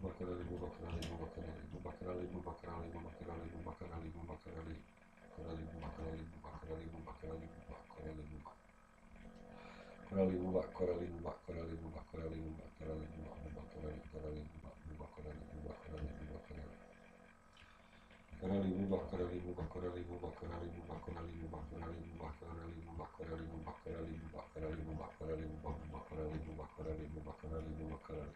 Buba Corelli, Buba Corelli, Buba Corelli, Buba Corelli, Buba Corelli, Buba Corelli, Buba Corelli, Buba Corelli, Corelli, Buba Corelli, Buba Corelli, Buba Corelli, Buba Corelli, Buba Corelli, Buba Corelli, Buba Corelli, Buba Corelli, Buba Corelli, Buba Buba Corelli, Corelli, Buba Buba Corelli, Buba Corelli, Buba Corelli. Corelli, Buba Corelli, Buba Corelli, Buba Corelli, Buba Corelli, Buba Corelli, Buba Corelli, Buba Corelli, Buba Corelli, Buba Corelli, Buba Corelli, Buba Buba Corelli, Buba Corelli, Buba Corelli, Buba Corelli.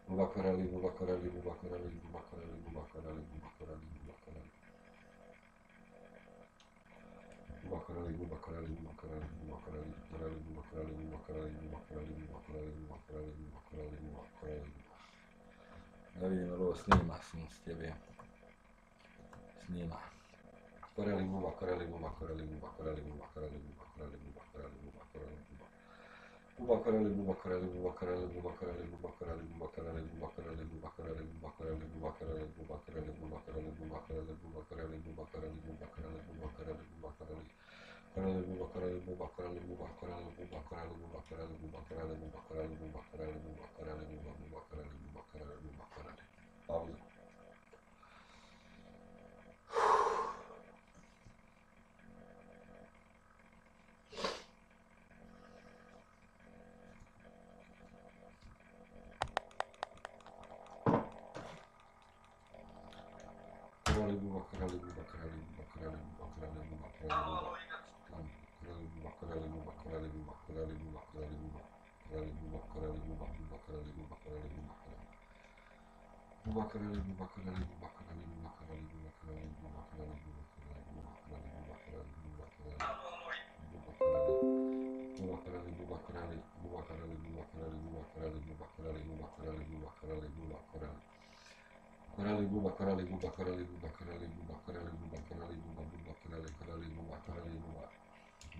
Buba Corelli, Buba Corelli, Buba Corelli, Buba Corelli, Buba Corelli, Buba Corelli, Buba Corelli. Buba Corelli, Buba Corelli, Buba Corelli, Buba Corelli, Corelli, Buba Corelli, Buba Corelli, Buba Corelli, Buba Corelli, Buba Corelli, Buba Corelli, Buba Corelli. Da vidim ovo snima, sam s tebe. Snima. Corelli, Buba Corelli, Buba Corelli, Buba Corelli, Buba Corelli, Buba Corelli, Buba Corelli, Buba Corelli, Buba. Buba Corelli, Buba Corelli, Buba Corelli, Buba Corelli, Buba Corelli, Buba Corelli, Buba Corelli, Buba Corelli, Buba Corelli, Buba Corelli, Buba Corelli, Buba Corelli, Buba Corelli, Buba Corelli, Buba Corelli, Buba Corelli, Buba Corelli, Buba Corelli. Corelli, Buba Corelli, Buba Corelli, Buba Corelli, Buba Corelli, Buba Corelli, Buba Corelli, Buba Corelli, Buba Corelli, Buba Corelli, Buba Buba Corelli, Buba Corelli, Buba Corelli. Pauza. Corelli, Buba Corelli, Buba Corelli, Buba Corelli, Buba Corelli, Buba Corelli, Buba Corelli, Buba Corelli, Buba Corelli, Buba Corelli, Buba Corelli, Buba Corelli, Buba Buba Corelli, Buba Corelli, Buba Corelli. Buba Corelli, Buba Corelli, Buba Corelli, Buba Corelli, Buba Corelli, Buba Corelli, Buba Corelli, Buba Corelli, Buba Corelli, Buba Corelli, Buba Corelli, Buba Corelli, Buba Corelli, Buba Corelli, Buba Corelli, Buba Corelli, Buba Corelli, Buba Corelli, Buba Corelli, Buba Corelli. Corelli, Buba Corelli, Buba Corelli, Buba Corelli, Buba Corelli, Buba Corelli, Buba Buba Corelli, Corelli, Buba Corelli, Buba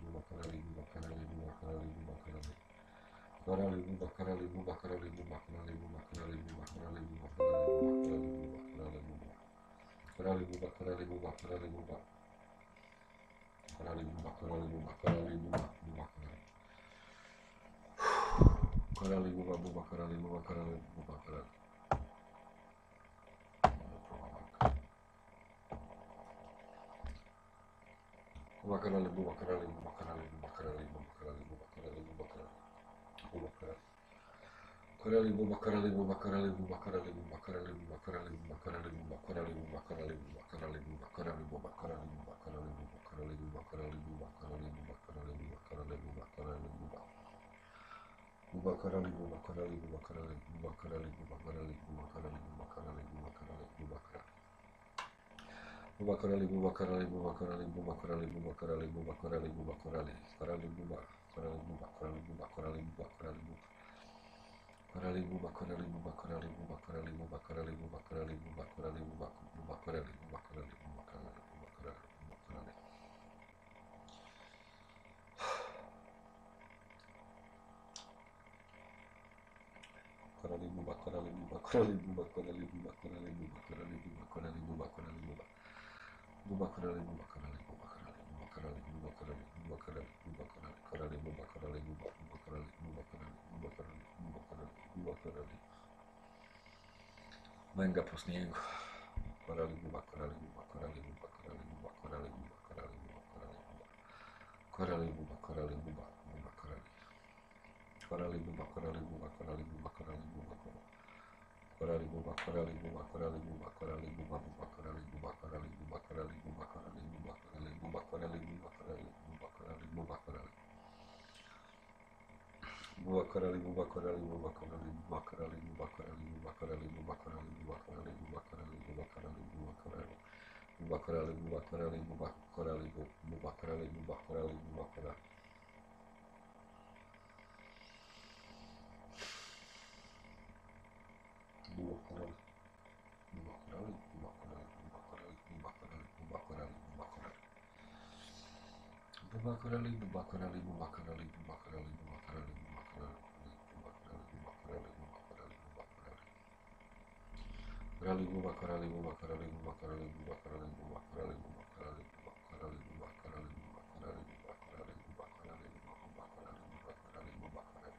Buba Corelli, Buba Corelli, Buba Corelli, Buba Corelli. Corelli, Buba Corelli, Buba Corelli, Buba Corelli, Buba Corelli, Buba Corelli, Buba Corelli, Buba Corelli, Buba Corelli, Buba Corelli, Buba Corelli, Buba Corelli, Buba Corelli, Buba Corelli, Buba Buba Corelli. Corelli, Buba Buba Corelli, Buba Corelli, Buba Corelli. Buba Corelli, Buba Corelli, Buba Corelli, Buba Corelli, Buba Corelli, Buba Corelli, Buba Corelli. Buba Corelli. Corelli, Buba Corelli, Buba Corelli, Buba Corelli, Buba Corelli, Buba Corelli, Buba Corelli, Buba Corelli, Buba Corelli, Buba Corelli, Buba Corelli, Buba Corelli, Buba Corelli, Buba Corelli, Buba Corelli, Buba Corelli, Buba Corelli, Buba Corelli, Buba Corelli, Buba. Buba Corelli, Buba Corelli, Buba Corelli, Buba Corelli, Buba Corelli, Buba Corelli, Buba Corelli, Buba Corelli, Buba Corelli. Buba Corelli, Buba Corelli, Buba Corelli, Buba Corelli, Buba Corelli, Buba Corelli, Buba Corelli, Corelli, Buba, Corelli, Buba, Corelli, Buba, Corelli, Buba, Corelli, Buba. Corelli, Buba Corelli, Buba Corelli, Buba Corelli, Buba Corelli, Buba Corelli, Buba Corelli, Buba Buba Corelli, Buba Corelli, Buba Corelli, Buba Corelli, Buba Corelli. Corelli, Buba Corelli, Buba Corelli, Buba Corelli, Buba Corelli, Buba Corelli, Buba Corelli, Buba Corelli, Buba. Buba Corelli, Buba Corelli, Buba Corelli, Buba Corelli, Buba Corelli, Buba Corelli, Buba Corelli, Corelli, Buba Corelli, Buba Buba Corelli, Buba Corelli, Buba Corelli, Buba Corelli, Buba Corelli. Venga po snijegu. Corelli, Buba Corelli, Buba Corelli, Buba Corelli, Buba Corelli, Buba Corelli, Buba Corelli, Buba. Corelli, Buba Corelli, Buba Buba Corelli. Corelli, Buba Corelli, Buba Corelli, Buba Corelli, Buba Corelli. Corelli, Buba Corelli, Buba Corelli, Buba Corelli, Buba Buba Corelli, Buba Corelli, Buba Corelli, Buba Corelli, Buba Corelli, Buba Corelli, Buba Corelli, Buba Corelli, Buba Corelli. Buba Corelli, Buba Corelli, Buba Corelli, Buba Corelli, Buba Corelli, Buba Corelli, Buba Corelli, Buba Corelli, Buba Corelli, Buba Corelli, Buba Corelli. Buba Corelli, Buba Corelli, Buba Corelli, Buba Corelli, Buba Corelli, Buba Corelli. Buba Corelli, Buba Corelli, Buba Corelli, Buba Corelli, Buba Corelli, Buba Corelli, Buba Corelli. Buba Corelli, Buba Corelli, Buba Corelli, Buba Corelli, Buba Corelli, Buba Corelli, Buba Corelli, Buba Corelli, Buba Corelli, Buba Corelli. Corelli, Buba Corelli, Buba Corelli, Buba Corelli, Buba Corelli, Buba Corelli, Buba Corelli, Buba Corelli, Buba Corelli, Buba Corelli, Buba Corelli, Buba Corelli, Buba Corelli, Buba Corelli, Buba Corelli.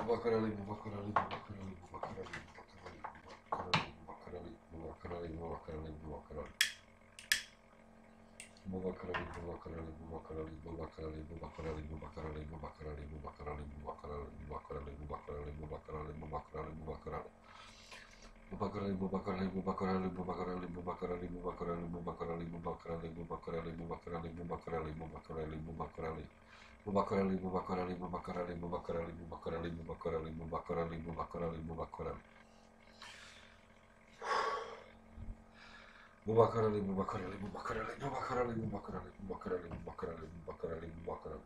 Buba korali, buba korali, buba korali, buba korali, buba korali, buba korali, buba korali, buba korali. Buba korali, buba korali, buba korali, buba korali, buba korali, buba korali, buba korali, buba korali, buba korali, buba korali, buba korali, buba korali, buba korali, buba korali. Buba korali, buba korali, buba korali, buba korali, buba korali, buba korali, buba korali, buba korali, buba korali, buba korali, buba korali, buba korali, buba korali. Buba korali, buba korali, buba korali, buba korali, buba korali, buba korali, buba korali, buba korali, buba korali. Buba korali, buba korali, buba korali, buba korali, buba korali, buba korali, buba korali, buba korali, buba korali.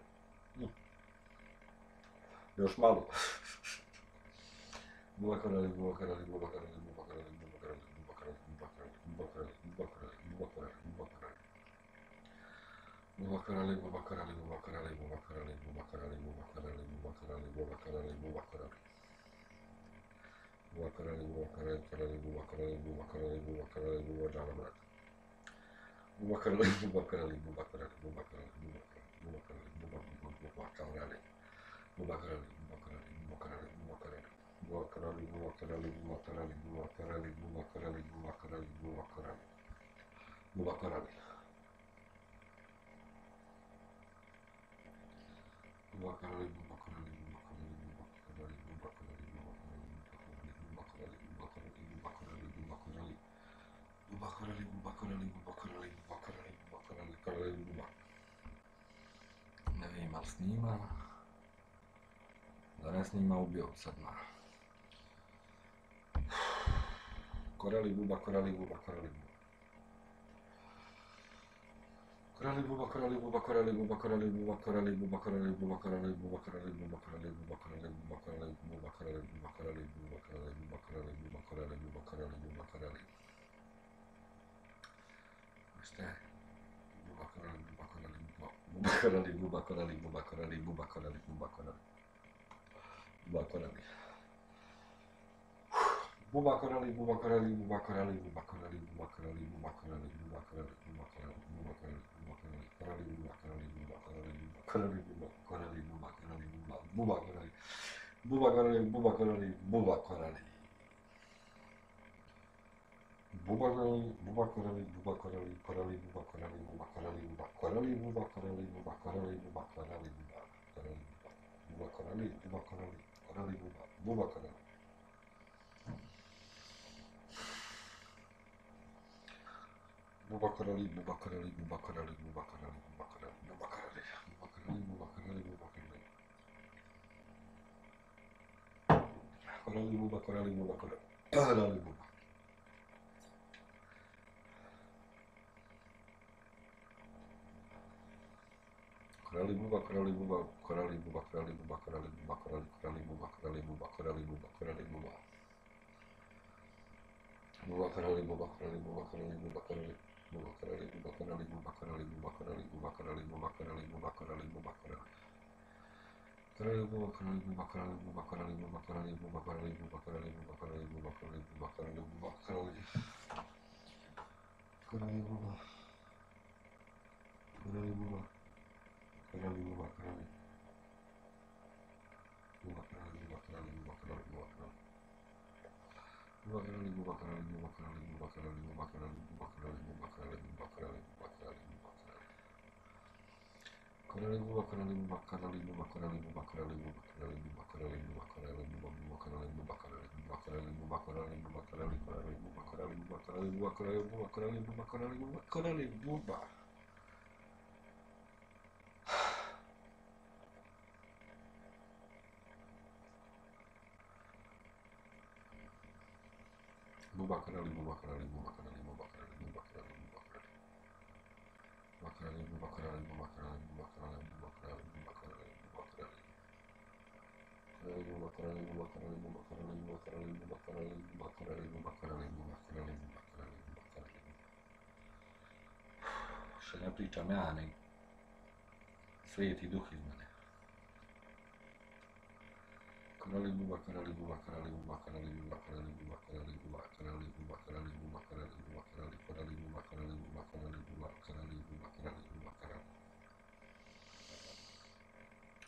Još malo. Buba korali, buba korali, buba korali, buba korali, buba korali, buba korali, buba korali, buba korali, buba korali, buba korali, buba korali. Buba korali, buba korali, buba korali, buba korali, buba korali, buba korali, buba korali, buba korali, buba korali. Buba korali, buba korali, korali, buba korali, buba korali, buba korali, buba dala brat. Buba korali, buba korali, buba korali, buba korali, buba korali, buba korali, buba buba korali. Buba korali, buba korali, buba korali, buba korali. Buba korali, buba korali, buba korali, buba korali, buba korali, buba korali, buba korali. Buba korali. Buba korali, buba korali, buba korali, buba korali, buba korali, buba korali, buba korali, buba korali, buba korali, buba korali. Buba korali, buba korali, buba korali, buba korali, buba korali, korali, buba. Ne vem, ali snima. Da ne snima, ubio sad na. Korali, buba, korali, buba, korali, buba. Korali, buba, korali, buba, korali, buba, korali, buba, korali, buba, korali, buba, korali, buba, korali, buba, korali, buba, korali, buba, korali, buba, korali, buba, korali, buba, korali, buba, korali, buba, korali, buba, korali, buba, korali. Šta je? Buba, korali, buba, korali, buba, buba, korali, buba, korali, buba, korali, buba, korali, buba, korali. Buba, korali. Buba korali, buba korali, buba korali, buba korali, buba korali, buba korali, buba korali, buba korali, buba korali, buba korali, korali, buba korali, buba korali, buba korali, buba korali, buba korali, buba korali, buba korali, buba korali, buba korali. Buba korali, buba korali, buba korali, korali, buba korali, buba korali, buba korali, buba korali, buba korali, buba korali, buba korali, buba korali, buba korali, korali, buba korali. Buba korali, buba korali, buba korali, buba korali, buba korali, buba korali, buba korali, buba korali, buba korali. Korali, buba korali, buba korali, korali, buba. Korali, buba, korali, buba, korali, buba, korali, buba, korali, buba, korali, korali, buba, korali, buba, korali, buba, korali, buba. Buba korali, buba korali, buba korali, buba korali. Buba korali, buba korali, buba korali, buba korali, buba korali, buba korali, buba korali, buba korali. Korali, buba korali, buba korali, buba korali, buba korali, buba korali, buba korali, buba korali, buba korali, buba korali, buba korali. Korali, buba. Korali, buba. Korali, buba korali. Buba korali, buba korali, buba korali, buba korali. Buba korali, buba korali, buba korali, buba korali, buba korali, buba korali, buba korali, buba korali, buba korali, buba korali. Korali, buba korali, buba korali, buba korali, buba korali, buba korali, buba korali, buba korali, buba buba korali, buba korali, buba korali, buba korali, buba korali, korali, buba korali, buba korali, buba korali, buba korali, buba korali, buba korali, buba. Buba korali, buba korali, buba korali, buba korali, buba korali, buba korali. Buba korali, buba korali, buba korali, buba korali, buba korali, buba korali, buba korali. Buba korali, buba korali, buba korali, buba korali, buba korali, buba korali, buba korali, buba korali, buba korali, buba korali. Še ne pričam ja, nek sveti duh iz mene. Korali, buba korali, buba korali, buba korali, buba korali, buba korali, buba korali, buba korali, buba korali, buba korali, korali, buba korali, buba korali, buba korali, buba korali, buba korali.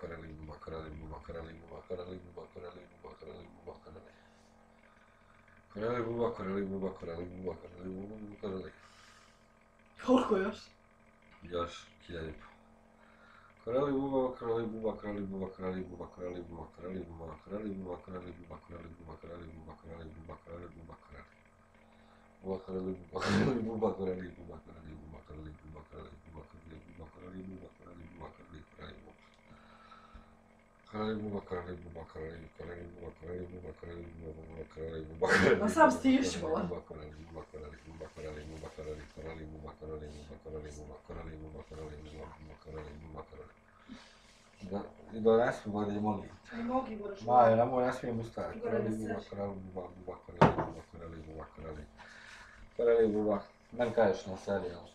koreli, buba koreli, buba koreli, buba koreli, buba koreli, buba koreli, buba koreli. Koreli, buba koreli, buba koreli, buba koreli, buba koreli. Koliko još? Još 1000. Koreli, buba koreli, buba koreli, buba koreli, buba koreli, buba koreli, buba koreli, buba koreli, buba koreli, buba koreli, buba koreli, buba koreli, buba koreli. Buba koreli, buba koreli, buba koreli, buba koreli, buba koreli, buba koreli, buba koreli, buba koreli, buba koreli, buba koreli, koreli, buba. Koreli, buba koreli, buba koreli, koreli, buba koreli, buba koreli, buba koreli, buba koreli. Ma sam stiš, vola. Buba koreli, buba koreli, buba koreli, buba koreli, koreli, buba koreli, buba koreli, buba koreli, buba koreli, buba koreli, buba koreli. I donesi vode, molim. Aj nogi moraš. Maja, ne smijem ustati. Igor, Koreli, ne buba, sreš. koreli, buba, buba, koreli, buba, koreli, buba, koreli. Koreli, buba. Nem kažeš na serijal.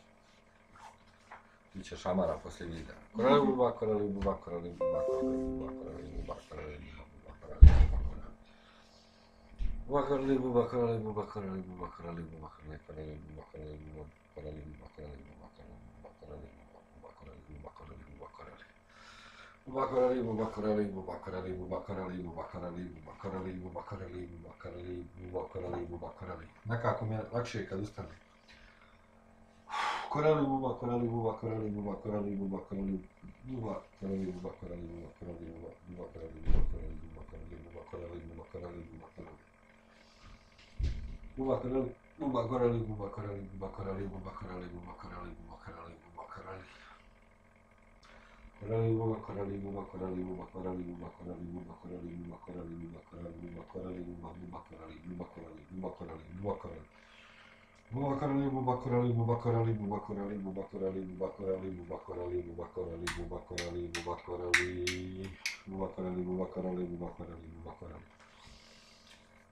Biće šamara poslije videa. Koreli, buba, koreli, buba, koreli, buba, koreli, buba, koreli, buba, koreli, buba, buba, koreli, buba, koreli. Buba, koreli, buba, koreli, buba, koreli, buba, koreli, buba, koreli, koreli, buba, koreli, buba, koreli, buba, koreli, buba, koreli, buba, koreli, buba, koreli, buba, koreli, buba, koreli. Buba koreli, buba koreli, buba koreli, buba koreli, buba koreli, buba koreli, buba koreli, buba koreli, buba koreli, buba koreli. Nekako mi je lakše kad ustane. Koreli, buba koreli, buba koreli, buba koreli, buba koreli, buba koreli, buba koreli, buba koreli, buba koreli, buba koreli, buba koreli, buba koreli, buba koreli, buba koreli. Buba koreli, buba koreli, buba koreli, buba koreli, buba koreli, buba koreli, buba koreli, buba koreli. Koreli, buba koreli, buba koreli, buba koreli, buba koreli, buba koreli, buba koreli, buba koreli, buba koreli, buba, buba koreli, buba koreli, buba koreli, buba koreli. Buba koreli, buba koreli, buba koreli, buba koreli, buba koreli, buba koreli, buba koreli, buba koreli, buba koreli, buba koreli. Buba koreli, buba koreli, buba koreli, buba koreli.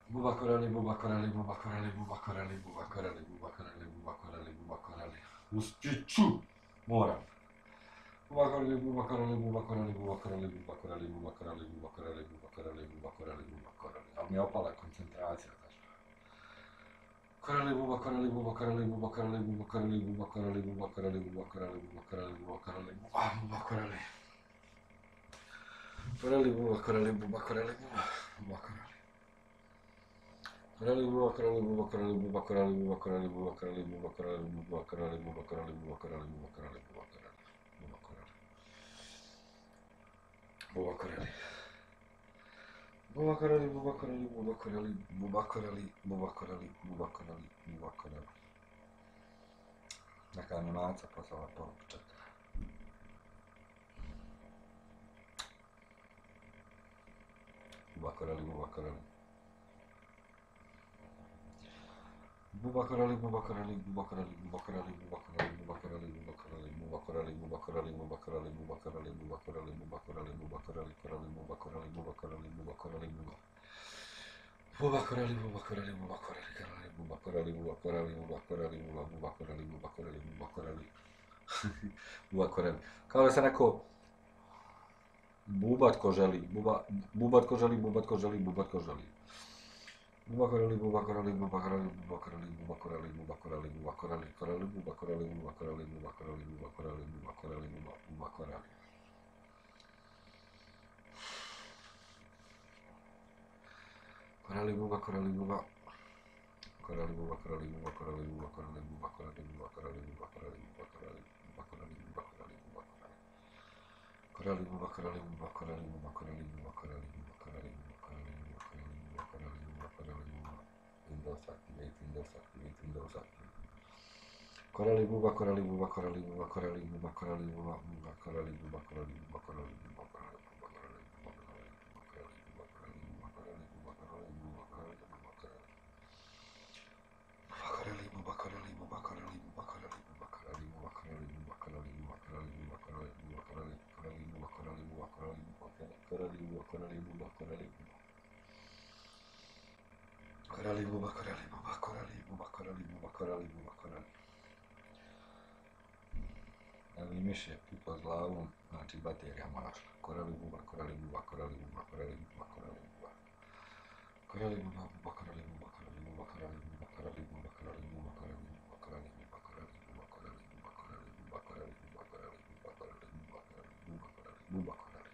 Buba koreli, buba koreli, buba koreli, buba koreli, buba koreli, buba koreli, buba koreli, buba koreli. Ustiću! Moram. Buba koreli, buba koreli, buba koreli, buba koreli, buba koreli, buba koreli, buba koreli, buba koreli, buba koreli, buba koreli. Ali mi je opala koncentracija, znači. Koreli, buba koreli, buba koreli, buba koreli, buba koreli, buba koreli, buba koreli, buba koreli, buba koreli, buba koreli, buba koreli. Koreli, buba koreli, buba koreli, buba koreli. Koreli, buba koreli, buba koreli, buba koreli, buba koreli, buba koreli, buba koreli, buba koreli, buba koreli, buba koreli, buba koreli, buba koreli. Buba koreli. Buba koreli, buba koreli, buba koreli, buba koreli, buba koreli, buba koreli, buba koreli. Neka animacija poslala to početka. Buba koreli, buba koreli. Buba koreli, buba koreli, buba koreli, buba koreli, buba koreli, buba koreli, buba koreli, buba koreli, buba koreli, buba koreli, buba koreli, buba koreli, buba koreli, buba koreli, koreli, buba koreli, buba koreli, buba koreli, buba. Buba koreli, buba koreli, buba koreli, koreli, buba koreli, buba koreli, buba koreli, buba, buba koreli, buba koreli, buba koreli. Buba koreli. Kao da se neko bubat ko želi, bubat ko želi, bubat ko želi, bubat ko želi. Buba koreli, buba koreli, buba koreli, buba koreli, buba koreli, buba koreli, buba koreli, koreli, buba koreli, buba koreli, buba koreli, buba koreli, buba koreli, buba, buba koreli. Koreli, buba koreli, buba. Koreli, buba koreli, buba koreli, buba koreli, buba koreli, buba koreli, buba koreli, buba koreli, buba koreli, buba koreli, buba koreli. Koreli, buba koreli, buba koreli, buba koreli, buba koreli, buba koreli, buba koreli, buba koreli, buba koreli, buba koreli, buba. Windows activate, Windows activate, Windows activate. Koreli, buba koreli, buba koreli, buba koreli, buba koreli, buba, buba koreli, buba koreli, buba koreli, buba koreli, buba koreli, buba koreli, buba koreli, buba koreli, buba koreli, buba koreli, buba koreli, buba koreli. Buba koreli, buba koreli, buba koreli, buba koreli, buba koreli, buba koreli, buba koreli, buba koreli, buba koreli, buba koreli, koreli, buba koreli, buba koreli, buba koreli, koreli, buba koreli, buba koreli, buba. Koreli, buba koreli, buba koreli, buba koreli, buba koreli, buba koreli. Evo i miš je pipao s glavom, znači baterija mašla. Koreli, buba, koreli, buba, koreli, buba, koreli, buba, koreli, buba. Koreli, buba, buba, koreli, buba, koreli, buba, koreli, buba, koreli, buba, koreli, buba, koreli, buba, koreli, buba, koreli, buba, koreli, buba, koreli, buba, koreli, buba, koreli, buba, koreli, buba, koreli, buba, koreli, buba, koreli.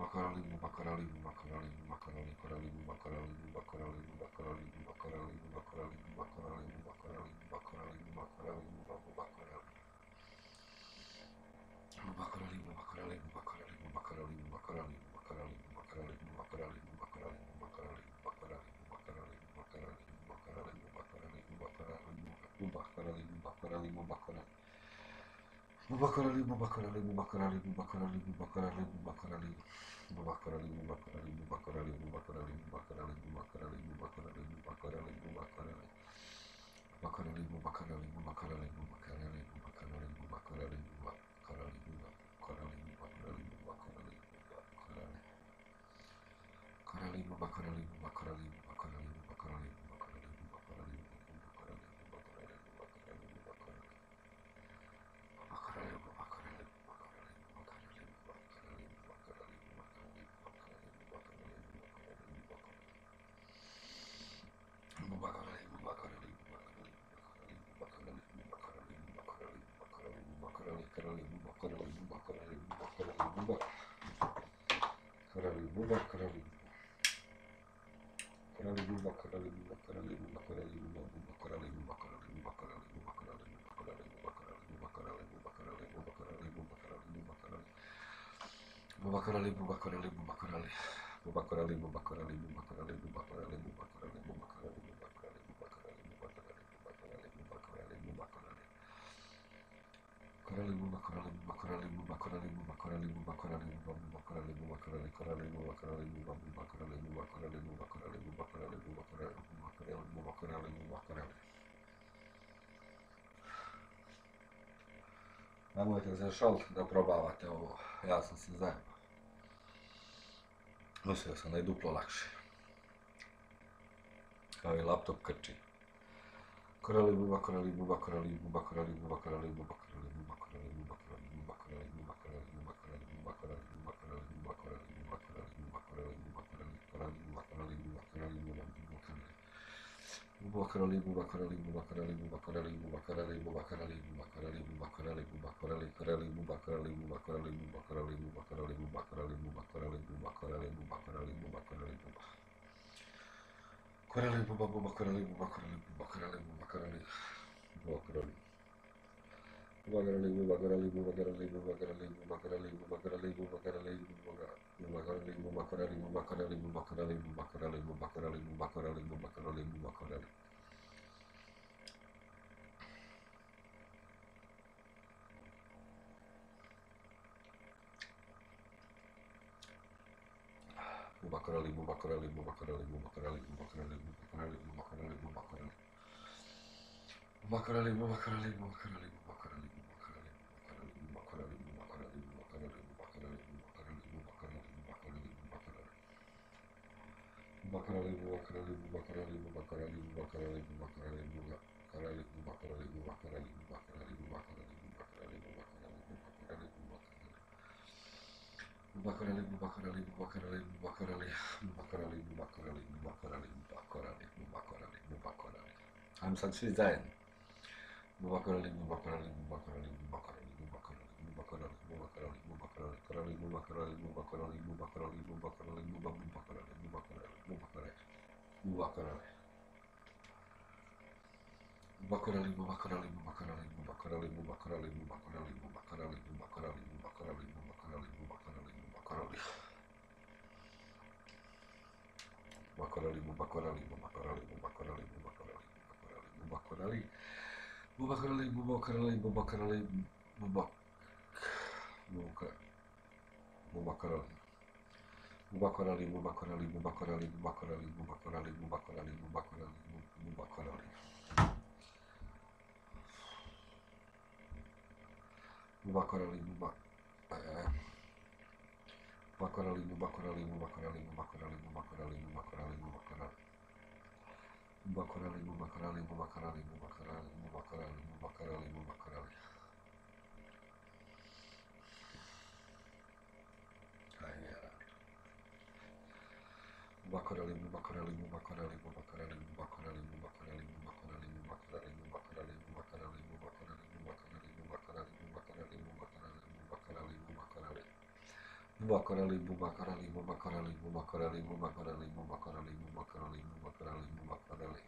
Bubakarali, bubakarali, bubakarali, bubakarali, karali, bubakarali, bubakarali, bubakarali, bubakarali, bubakarali, bubakarali, bubakarali, bubakarali, bubakarali, bubakarali. Bubakarali, bubakarali, bubakarali, bubakarali, bubakarali, bubakarali, bubakarali, bubakarali, bubakarali, bubakarali, bubakarali, bubakarali, bubakarali, bubakarali, bubakarali, bubakarali, bubakarali, bubakarali. Bubakarali, bubakarali, bubakarali, bubakarali, bubakarali, bubakarali. Bubakarali, bubakarali, bubakarali, bubakarali, bubakarali, bubakarali, bubakarali, bubakarali, bubakarali. Bubakarali, bubakarali, bubakarali, bubakarali, bubakarali, bubakarali, bubakarali, bubakarali, bubakarali, bubakarali, bubakarali. Karali, bubakarali, bubakarali, bubakarali, bubakarali, bubakarali, bubakarali, bubakarali, bubakarali, bubakarali, bubakarali. Bubakarali, bubakarali, bubakarali, bubakarali, bubakarali, bubakarali, bubakarali, bubakarali, bubakarali, bubakarali, bubakarali. Bubakarali, bubakarali, bubakarali, bubakarali, bubakarali, bubakarali, bubakarali, bubakarali, bubakarali, karali, bubakarali, bubakarali, bubakarali, bubakarali, bubakarali. Karali, bubakarali, bubakarali, bubakarali, bubakarali, bubakarali, bubakarali, bubakarali, bubakarali, bubakarali, bubakarali, bubakarali, bubakarali, bubakarali, bubakarali. Bubakarali, bubakarali, bubakarali. Bubakarali, bubakarali, bubakarali, bubakarali, bubakarali, bubakarali, bubakarali, bubakarali, bubakarali, bubakarali, bubakarali, bubakarali. Karali, bubakarali, bubakarali, bubakarali, bubakarali, bubakarali, bubakarali, bubakarali, karali, bubakarali, bubakarali, bubakarali, bubakarali, bubakarali, bubakarali, bubakarali, bubakarali. Nemojte se šaliti da probavate ovo, ja sam se zajebao. Mislio sam da je duplo lakše. Kao i laptop krči. Karali, bubakarali, bubakarali, bubakarali, bubakarali, bubakarali, bubakarali, bubakarali, bubakarali, bubakarali, bubakarali, bubakarali, bubakarali, bubakarali, bubakarali, bubakarali, bubakarali, karali, bubakarali, bubakarali, bubakarali. Bubakarali, bubakarali, bubakarali, bubakarali, bubakarali, bubakarali, bubakarali, bubakarali, bubakarali, karali, bubakarali, bubakarali, bubakarali, bubakarali, bubakarali, bubakarali, bubakarali, bubakarali, bubakarali, bubakarali. Karali, bubakarali, bubakarali, bubakarali, bubakarali, bubakarali. Bubakarali, bubakarali, bubakarali, bubakarali, bubakarali, bubakarali, bubakarali, bubakarali, bubakarali, bubakarali, bubakarali, bubakarali, bubakarali, bubakarali, bubakarali, bubakarali. Bubakarali, bubakarali, bubakarali, bubakarali, bubakarali, bubakarali, bubakarali, bubakarali. Bubakarali, bubakarali, bubakarali, bubakarali, bubakarali, bubakarali, bubakarali, bubakarali, bubakarali, bubakarali, bubakarali, bubakarali, bubakarali. Bubakarali, bubakarali, bubakarali, bubakarali, bubakarali, bubakarali, bubakarali, bubakarali, bubakarali, bubakarali, bubakarali, bubakarali, bubakarali, bubakarali, bubakarali. Bubakarali, bubakarali, bubakarali, bubakarali, bubakarali, bubakarali, bubakarali, bubakarali, bubakarali, bubakarali. Ajmo sad svi zajedno. Bubakarali, bubakarali, bubakarali, bubakarali, bubakarali, bubakarali, bubakarali, bubakarali, karali, bubakarali, bubakarali, bubakarali, bubakarali, bubakarali, bubakarali, bubakarali, bubakarali. Bubakarali, bubakarali, bubakarali, bubakarali, bubakarali, bubakarali, bubakarali, bubakarali, bubakarali, bubakarali, bubakarali, bubakarali. Bubakarali, bubakarali, bubakarali, bubakarali, bubakarali, bubakarali, bubakarali, bubakarali, bubakarali, bubakarali. Bubakarali, bubakarali, bubakarali, bubakarali, bubakarali, bubakarali, bubakarali, bubakarali. Bubakarali, bubakarali, bubakarali, bubakarali, bubakarali, bubakarali, bubakarali, bubakarali. Bubakarali, bubakarali, bubakarali, bubakarali, bubakarali, bubakarali, bubakarali. Bubakarali, bubakarali, bubakarali, bubakarali, bubakarali, bubakarali, bubakarali, bubakarali, bubakarali, bubakarali, bubakarali, bubakarali, bubakarali, bubakarali, bubakarali, bubakarali, bubakarali. Buba koreli, buba koreli, buba koreli, buba koreli, buba koreli, buba koreli, buba koreli, buba koreli, buba koreli.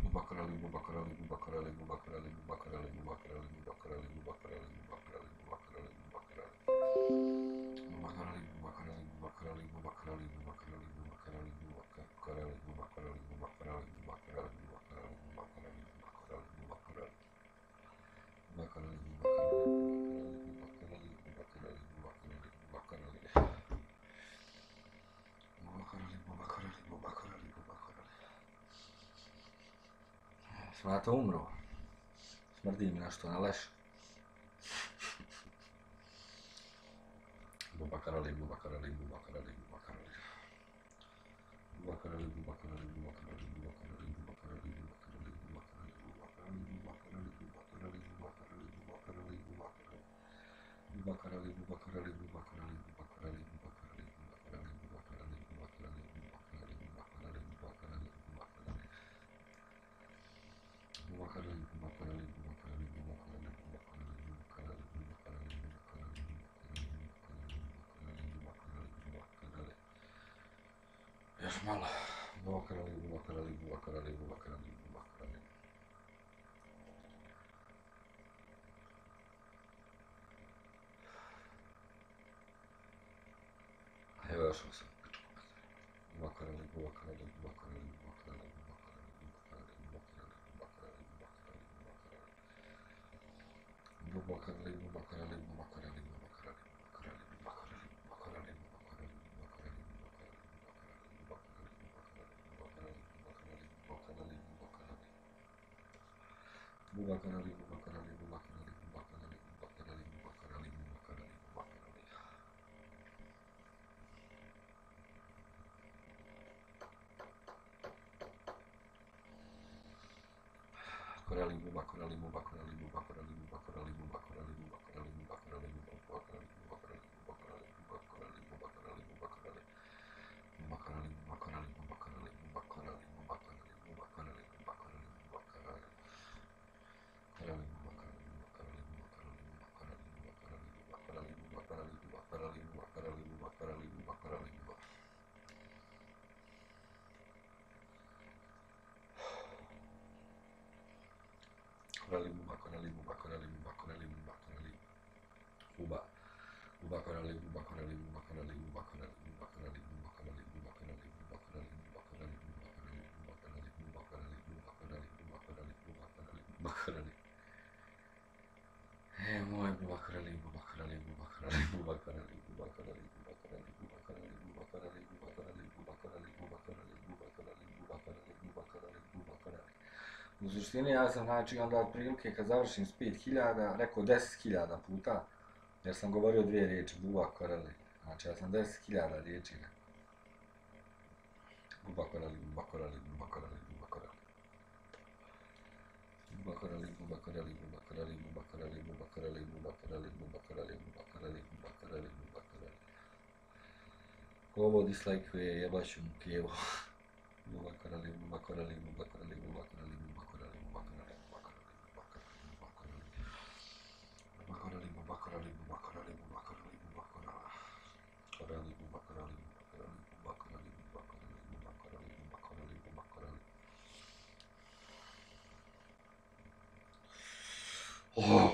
Buba koreli, buba koreli, buba koreli, buba koreli, buba koreli, buba koreli, buba koreli, buba koreli, buba koreli, buba koreli, buba koreli. Buba koreli, buba koreli, buba koreli, buba koreli, buba koreli, buba koreli, buba koreli, buba koreli, buba koreli, buba koreli, buba koreli, buba koreli, buba koreli, buba koreli. Buba koreli, buba koreli, buba koreli, buba koreli, buba koreli, buba koreli. Buba koreli, buba koreli, buba koreli, buba koreli. Smrata umro. Smrdi mi nešto na leš. Buba koreli, buba koreli, buba koreli, buba koreli. Buba koreli, buba koreli, buba koreli, buba koreli, buba koreli, buba koreli, buba koreli, buba koreli, buba koreli, buba koreli, buba koreli, buba koreli, buba koreli. Buba koreli, buba koreli, buba koreli, buba koreli, buba koreli, buba koreli, buba koreli, buba koreli, buba koreli, buba koreli, buba koreli, buba koreli. Buba koreli, buba koreli, buba koreli, buba koreli, buba koreli, buba koreli, buba koreli, buba koreli, buba koreli, buba koreli, buba koreli, buba koreli, buba koreli. Još malo. Buba koreli, buba koreli, buba koreli, buba koreli, buba koreli. Evo još sam pičku. Buba koreli, buba koreli, buba koreli, buba koreli, buba koreli, buba koreli, buba koreli, buba koreli, buba koreli, buba koreli. Buba koreli, buba koreli, buba koreli, buba koreli, buba koreli, buba koreli, buba koreli, buba koreli, buba koreli, buba koreli, buba koreli, buba koreli, buba koreli, buba koreli, buba koreli, buba koreli, buba koreli. Buba koreli, buba koreli, buba koreli, buba koreli, buba koreli, buba koreli, buba koreli, buba koreli. Koreli, buba koreli, buba koreli, buba koreli, buba koreli, buba koreli, buba koreli, buba koreli, buba koreli, buba koreli, buba koreli, buba koreli, buba koreli, buba koreli. Buba koreli, buba koreli, buba koreli, buba koreli, buba koreli, buba koreli, buba koreli, buba koreli. Koreli, buba koreli, buba koreli, buba koreli, buba koreli, buba koreli, buba koreli, buba koreli, buba koreli, buba koreli, buba koreli, buba koreli, buba. Koreli, buba koreli, buba koreli, buba koreli, buba koreli. Buba. Buba koreli, buba koreli, buba koreli, buba koreli, buba koreli, buba koreli, buba koreli, buba koreli, buba koreli, buba koreli, buba koreli, buba koreli, buba koreli, buba koreli, buba koreli, buba koreli. Moj buba koreli, buba koreli, buba koreli, buba koreli, buba koreli, buba koreli, buba koreli, buba koreli, buba koreli, buba koreli, buba koreli, buba koreli, buba koreli, buba koreli, buba koreli. U suštini ja sam znači onda otprilike kad završim s 5000 rekao 10.000 puta jer sam govorio dvije riječi buba koreli. Znači ja sam 10.000 riječi rekao. Buba koreli, buba koreli, buba koreli, buba koreli. Buba koreli, buba koreli, buba koreli, buba koreli, buba koreli, buba koreli, buba koreli, buba koreli, buba koreli, buba koreli. Ko ovo dislajkuje jebaću mu kevo. Buba koreli, buba koreli, buba koreli, buba koreli, buba koreli, buba koreli, buba koreli, buba koreli, buba koreli. Buba koreli, buba koreli, buba koreli, buba koreli, buba koreli. Koreli, buba koreli, buba koreli, buba koreli, buba koreli, buba koreli, buba koreli, buba koreli. Oh!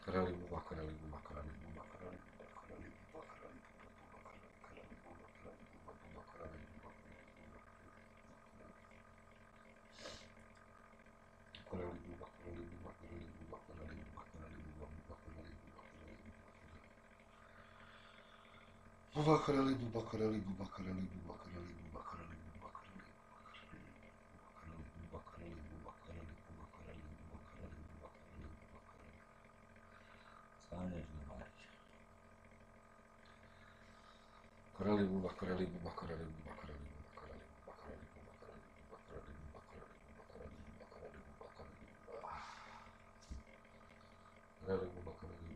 Koreli, buba koreli, buba koreli, buba koreli, buba koreli, buba koreli, buba koreli, koreli, buba koreli, buba, buba koreli, buba koreli, buba koreli, buba koreli. Koreli, buba koreli, buba koreli, buba koreli, buba koreli, buba, buba koreli, buba koreli, buba koreli. Buba koreli, buba koreli, buba koreli, buba koreli, buba koreli, buba koreli, buba koreli. Buba koreli, buba koreli, buba koreli, buba koreli, buba koreli, buba koreli, buba koreli. Sanješ da majke. Koreli, buba koreli, buba koreli, buba koreli, buba koreli, buba koreli, buba koreli, buba koreli, buba koreli, buba koreli, buba koreli, buba koreli, buba. Koreli, buba koreli,